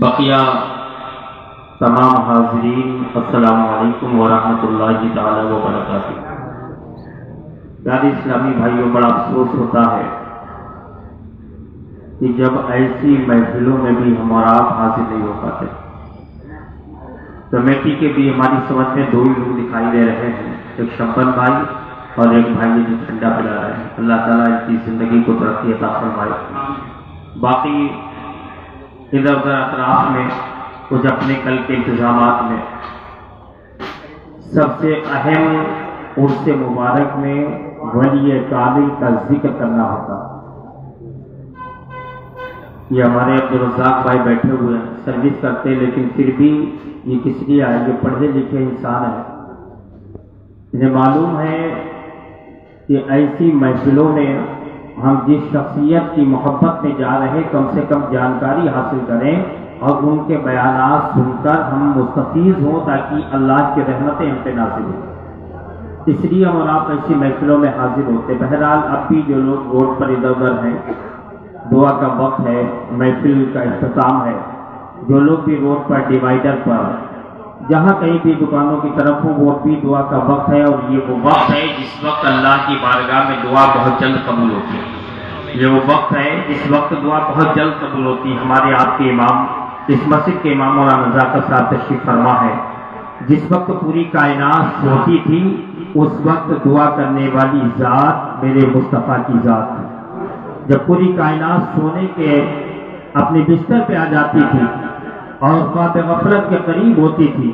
بقیہ تمام حاضرین السلام علیکم ورحمۃ اللہ تعالی وبرکاتہ۔ پیارے اسلامی بھائیوں، بڑا افسوس ہوتا ہے کہ جب ایسی محفلوں میں بھی ہم اور آپ حاضر نہیں ہو پاتے۔ کمیٹی کے بھی ہماری سمجھ میں دو ہی لوگ دکھائی دے رہے ہیں، ایک شبن بھائی اور ایک بھائی جو جھنڈا پھیلا رہے ہیں۔ اللہ تعالیٰ ان کی زندگی کو ترقی عطا فرمائے۔ باقی ادھر ادھر اطراف میں کچھ اپنے کل کے انتظامات میں سب سے اہم عرس مبارک میں ولی کامل کا ذکر کرنا ہوتا۔ یہ ہمارے عبدالرزاق بھائی بیٹھے ہوئے ہیں، سروس کرتے، لیکن پھر بھی یہ کس لیے آئے؟ یہ پڑھے لکھے انسان ہیں، انہیں معلوم ہے کہ ایسی محفلوں میں ہم جس شخصیت کی محبت میں جا رہے کم سے کم جانکاری حاصل کریں اور ان کے بیانات سن کر ہم مستفیض ہوں تاکہ اللہ کی رحمتیں ہم پہ نازل ہوں۔ اس لیے ہم اور آپ ایسی محفلوں میں حاضر ہوتے۔ بہرحال اب بھی جو لوگ روڈ پر ادھر ادھر ہیں، دعا کا وقت ہے، محفل کا اختتام ہے۔ جو لوگ بھی روڈ پر ڈیوائیڈر پر جہاں کہیں بھی دکانوں کی طرف ہو، وہ بھی دعا کا وقت ہے، اور یہ وہ وقت ہے جس وقت اللہ کی بارگاہ میں دعا بہت جلد قبول ہوتی ہے۔ یہ وہ وقت ہے جس وقت دعا بہت جلد قبول ہوتی ہے۔ ہمارے آپ کے امام، اس مسجد کے امام مولانا نزاکت صاحب تشریف فرما ہے، جس وقت پوری کائنات سوتی تھی اس وقت دعا کرنے والی ذات میرے مصطفیٰ کی ذات ہے۔ جب پوری کائنات سونے کے اپنے بستر پہ آ جاتی تھی اور خواب غفلت کے قریب ہوتی تھی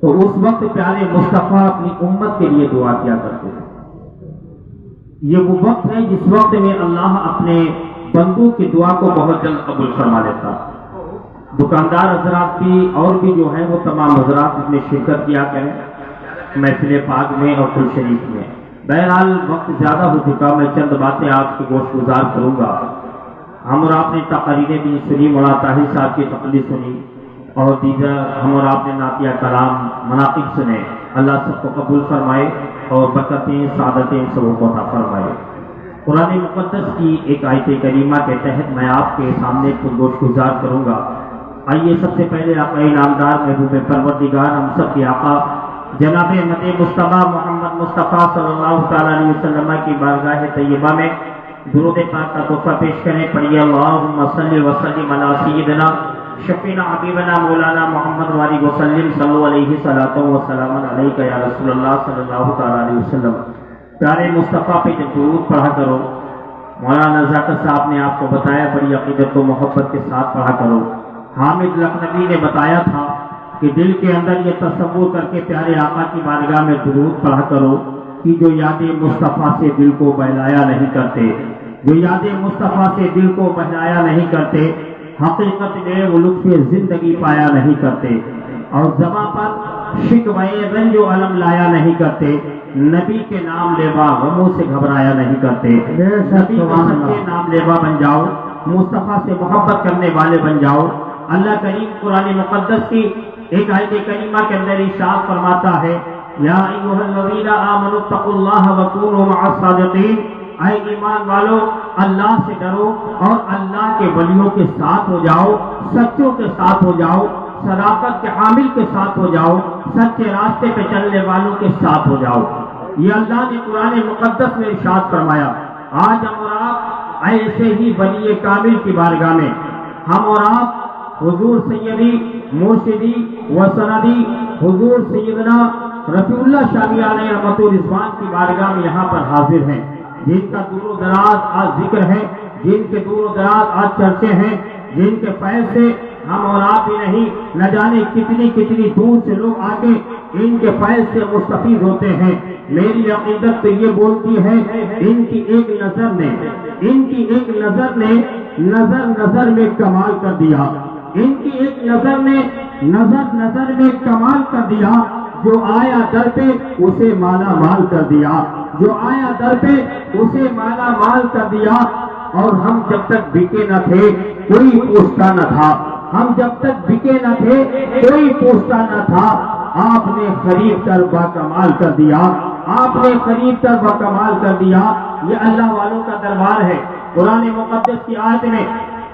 تو اس وقت پیارے مصطفیٰ اپنی امت کے لیے دعا کیا کرتے تھے۔ یہ وہ وقت ہے جس وقت میں اللہ اپنے بندوں کی دعا کو بہت جلد قبول فرما لیتا۔ دکاندار حضرات بھی اور بھی جو ہیں وہ تمام حضرات اس میں شرکت کیا کریں محفل پاک میں اور کل شریف میں۔ بہرحال وقت زیادہ ہو چکا، میں چند باتیں آپ کی گوشت گزار کروں گا۔ ہم اور آپ نے تقریریں بھی سنی، مولانا طاہر صاحب کی تقریر سنی، اور دیگر ہم اور آپ نے نعتیہ کلام مناقب سنے۔ اللہ سب کو قبول فرمائے اور برکتیں سعادتیں سب کو عطا فرمائے۔ قرآن مقدس کی ایک آیت کریمہ کے تحت میں آپ کے سامنے کچھ گوشت گزار کروں گا۔ آئیے سب سے پہلے آقا انعامدار محبوب پروردگار ہم سب کے آقا جناب احمد مصطفیٰ محمد مصطفیٰ صلی اللہ تعالیٰ علیہ وسلم کی بارگاہ طیبہ میں درود پاک کا تحفہ پیش کریں۔ پڑھیے اللہم صلی وسلم علی سیدنا شفیعنا حبیبنا مولانا محمد وآلہ وسلم صلو علیہ صلاۃ و سلام علیک یا رسول اللہ صلی اللہ تعالیٰ علیہ وسلم۔ پیارے مصطفیٰ پہ جب درود پڑھا کرو، مولانا نزاکت صاحب نے آپ کو بتایا بڑی عقیدت و محبت کے ساتھ پڑھا کرو۔ حامد لکھنوی نے بتایا تھا کہ دل کے اندر یہ تصور کر کے پیارے آقا کی بارگاہ میں درود پڑھا کرو کہ جو یاد مصطفیٰ سے دل کو بہلایا نہیں کرتے، جو یاد مصطفیٰ سے دل کو بہلایا نہیں کرتے، حقیقت میں وہ لطف زندگی پایا نہیں کرتے، اور زباں پر شکوائے رنج و علم لایا نہیں کرتے، نبی کے نام لیوا غموں سے گھبرایا نہیں کرتے۔ نبی کے سچے نام لیوا بن جاؤ، مصطفیٰ سے محبت کرنے والے بن جاؤ۔ اللہ کریم قرآن مقدس کی ایک آیت کریمہ کے اندر ارشاد فرماتا ہے، یا ایھا الذین آمنوا اتقوا اللہ وکونوا مع الصادقین، اے ایمان والو اللہ سے ڈرو اور اللہ کے ولیوں کے ساتھ ہو جاؤ، سچوں کے ساتھ ہو جاؤ، صداقت کے عامل کے ساتھ ہو جاؤ، سچے راستے پہ چلنے والوں کے ساتھ ہو جاؤ۔ یہ اللہ نے قرآن مقدس میں ارشاد فرمایا۔ آج ہم اور آپ ایسے ہی ولی کامل کی بارگاہ میں ہم اور آپ حضور سیدی مرشدی و سندی حضور سیدنا رفیع اللہ شامی علیہ رحمت و رضوان کی بارگاہ میں یہاں پر حاضر ہیں، جن کا دور و دراز آج ذکر ہے، جن کے دور و دراز آج چرچے ہیں، جن کے فیض سے ہم اور آپ ہی نہیں نہ جانے کتنی کتنی دور سے لوگ آ کے ان کے فیض سے مستفید ہوتے ہیں۔ میری عقیدت تو یہ بولتی ہے ان کی ایک نظر میں کمال کر دیا، ان کی ایک نظر نے نظر میں کمال کر دیا۔ جو آیا در پہ اسے مالا مال کر دیا، جو آیا در پہ اسے مالا مال کر دیا۔ اور ہم جب تک بکے نہ تھے کوئی پوچھتا نہ تھا، ہم جب تک بکے نہ تھے کوئی پوچھتا نہ تھا، آپ نے خرید کر باکمال کر دیا، آپ نے خرید کر باکمال کر دیا۔ یہ اللہ والوں کا دربار ہے۔ قرآن مقدس کی آیت میں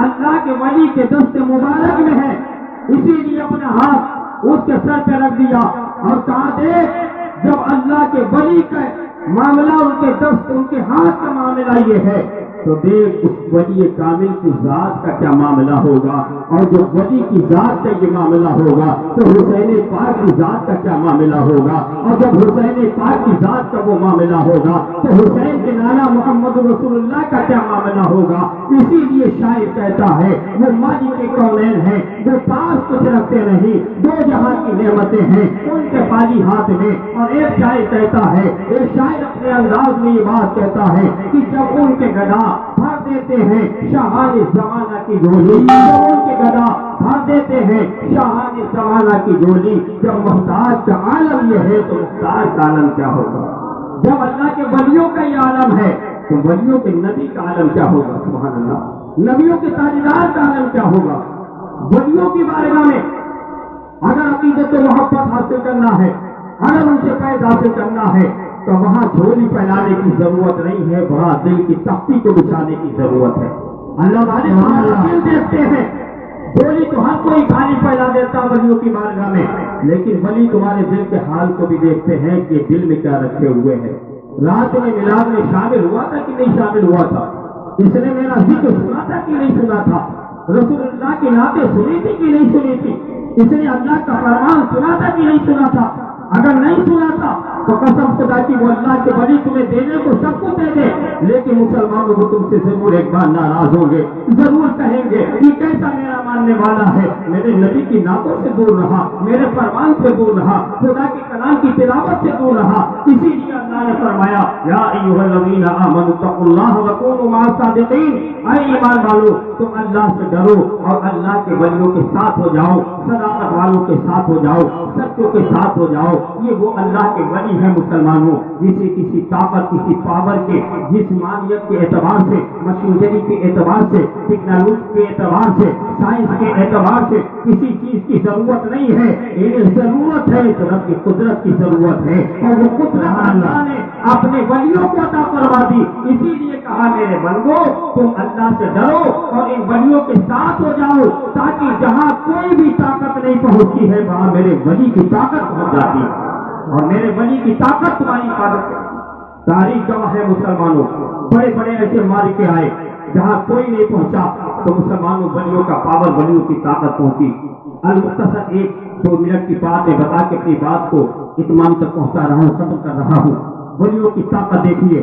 اللہ کے ولی کے دست مبارک میں ہے، اسی لیے اپنا ہاتھ اس کے سر پہ رکھ دیا اور کہا دیکھ جب اللہ کے ولی کا معاملہ ان کے دست ان کے ہاتھ کا معاملہ یہ ہے تو دیکھ اس ولی کامل کی ذات کا کیا معاملہ ہوگا، اور جو ولی کی ذات کا یہ معاملہ ہوگا تو حسین پاک کی ذات کا کیا معاملہ ہوگا، اور جب حسین پاک کی ذات کا وہ معاملہ ہوگا تو حسین کے نانا محمد رسول اللہ کا کیا معاملہ ہوگا۔ اسی لیے شاعر کہتا ہے وہ مالک کونین ہیں، وہ پاس کچھ رکھتے نہیں، دو جہاں کی نعمتیں ہیں ان کے خالی ہاتھ میں۔ اور ایک شاعر کہتا ہے، ایک شاعر اپنے انداز میں یہ بات کہتا ہے کہ جب ان کے گدا بھر دیتے ہیں شاہان زمانہ کی جھولی، جب ان کے گدا بھر دیتے ہیں شاہان زمانہ کی جھولی، جب محتاج کا عالم یہ ہے تو محتاج کا عالم کیا ہوگا۔ جب اللہ کے ولیوں کا یہ عالم ہے تو ولیوں کے نبی کا عالم کیا ہوگا، سبحان اللہ، نبیوں کے تاجدار کا عالم کیا ہوگا۔ ولیوں کی بارگاہ میں اگر عقیدت و محبت حاصل کرنا ہے، اگر ان سے فیض حاصل کرنا ہے تو وہاں جھولی پھیلانے کی ضرورت نہیں ہے، وہاں دل کی تختی کو بچھانے کی ضرورت ہے۔ اللہ والے دل دیکھتے ہیں، جھولی تو ہر کوئی خالی پھیلا دیتا ولیوں کی بارگاہ میں، لیکن ولی تمہارے دل کے حال کو بھی دیکھتے ہیں کہ دل میں کیا رکھے ہوئے ہیں۔ رات میں میلاد میں شامل ہوا تھا کہ نہیں شامل ہوا تھا، اس نے میرا ذکر سنا تھا کہ نہیں سنا تھا، رسول اللہ کی نعتیں سنی تھی کہ نہیں سنی تھی، اس نے اللہ کا فرمان سنا تھا کہ نہیں سنا تھا۔ اگر نہیں سنا تھا تو قسم خدا کی وہ اللہ کے ولی تمہیں دینے کو سب کو دے دے، لیکن مسلمانوں کو تم سے ضرور ایک بار ناراض ہوں گے، ضرور کہیں گے یہ کیسا میرا ماننے والا ہے، میرے نبی کی نعتوں سے دور رہا، میرے فرمان سے دور رہا، خدا کے کلام کی تلاوت سے دور رہا۔ اسی لیے اللہ نے فرمایا یا ایھا الذین آمنوا اتقوا اللہ وکونوا مع الصادقین، اے ایمان والو تم اللہ سے ڈرو اور اللہ کے ولیوں کے ساتھ ہو جاؤ، صداقت والوں کے ساتھ ہو جاؤ، سچوں کے ساتھ ہو جاؤ۔ یہ وہ اللہ کے ولی ہیں مسلمانوں، جسے کسی طاقت کسی پاور کے جسمانیت کے اعتبار سے، مشینری کے اعتبار سے، ٹیکنالوجی کے اعتبار سے، سائنس کے اعتبار سے کسی چیز کی ضرورت نہیں ہے، انہیں ضرورت ہے رب کی قدرت کی ضرورت ہے، اور وہ قدرت اللہ نے اپنے ولیوں کو عطا فرما دی۔ اسی لیے کہا میرے بندو تم اللہ سے ڈرو اور ان ولیوں کے ساتھ ہو جاؤ، تاکہ جہاں کوئی بھی طاقت نہیں پہنچتی ہے وہاں میرے ولی کی طاقت پہنچ جاتی ہے، اور میرے ولی کی طاقت تمہاری حفاظت ہے۔ تاریخ گواہ ہے مسلمانوں، بڑے بڑے ایسے مارکے آئے جہاں کوئی نہیں پہنچا تو مسلمانوں ولیوں کا پاور، ولیوں کی طاقت پہنچی۔ المختصر ایک 2 منٹ کی بات ہے، بتا کے اپنی بات کو اتمام تک پہنچا رہا ہوں، ختم کر رہا ہوں۔ ولیوں کی طاقت دیکھیے،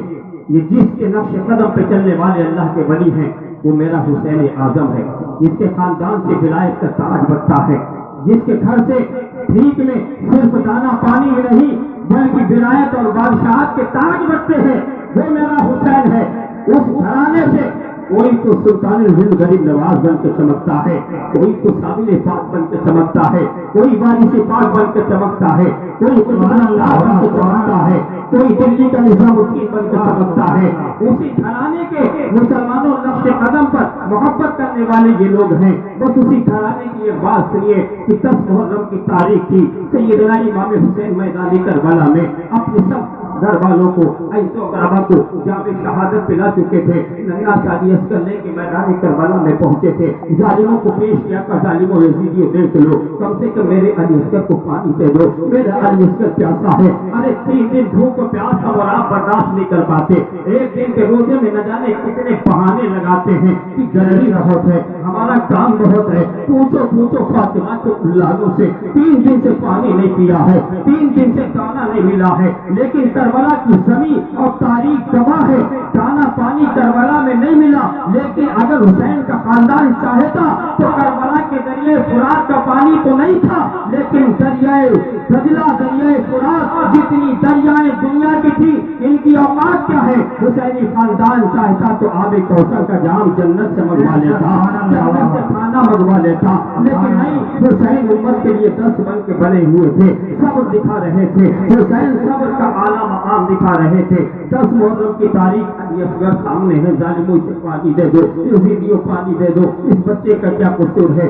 یہ جس کے نقش قدم پہ چلنے والے اللہ کے ولی ہیں وہ میرا حسین اعظم ہے، جس کے خاندان سے ولایت کا تاج بٹتا ہے، جس کے گھر سے ٹھیک میں صرف دانا پانی ہی نہیں بلکہ ولایت اور بادشاہت کے تاج بٹتے ہیں، وہ میرا حسین ہے۔ اس گھرانے سے کوئی تو سلطان الہند غریب نواز بن کے چمکتا ہے، کوئی تو صابر پاک بن کے چمکتا ہے، کوئی وارث پاک بن کے چمکتا ہے، کوئی قربان اللہ بن کے چمکتا ہے، کوئی دلی کا نظام الدین بن کے چمکتا ہے۔ اسی گھرانے کے مسلمانوں نقش قدم پر محبت کرنے والے یہ لوگ ہیں۔ بس اسی گھرانے کی ایک بات سنیے کہ 10 محرم کی تاریخ تھی، سیدنا امام حسین میدان کربلا میں اپنے سب گھر والوں کو، ایسو اقربا کو جام شہادت پلا چکے تھے، ننگا سادی عسکر لے کے میدان کربلا میں پہنچے تھے، ظالموں کو پیش کیا کہ ظالموں یزیدیوں دیکھ لو، کم سے کم میرے علی عسکر کو پانی دے دو، میرا علی عسکر پیاسا ہے۔ ارے 3 دن بھوک و پیاس اور آپ برداشت نہیں کر پاتے، ایک دن کے روزے میں نہ جانے کتنے بہانے لگاتے ہیں کہ گرمی بہت ہے، ہمارا کام بہت ہے، پوچھو فاطمہ کو لالوں سے 3 دن سے پانی نہیں پیا ہے، 3 دن سے دانا نہیں ملا ہے، لیکن کربلا کی زمین اور تاریخ گواہ ہے دانا پانی کربلا میں نہیں ملا، لیکن اگر حسین کا خاندان چاہتا تو کربلا کے دریائے فرات کا پانی تو نہیں تھا، لیکن دریائے دجلہ، دریائے فرات جتنی دریائے دنیا کی تھی ان کی اوقات کیا ہے، حسینی خاندان چاہتا تو آب کوثر کا جام جنت سے منگوا لیتا، جنت سے کھانا منگوا لیتا، لیکن نہیں، حسین امت کے لیے 10 بن کے بنے ہوئے تھے، صبر دکھا رہے تھے، حسین صبر کا اعلیٰ مقام دکھا رہے تھے۔ 10 محرم کی تاریخ علی اصغر سامنے ہے، ظالموں سے پانی دے دو، یزیدیوں پانی دے دو، اس بچے کا کیا قصور ہے،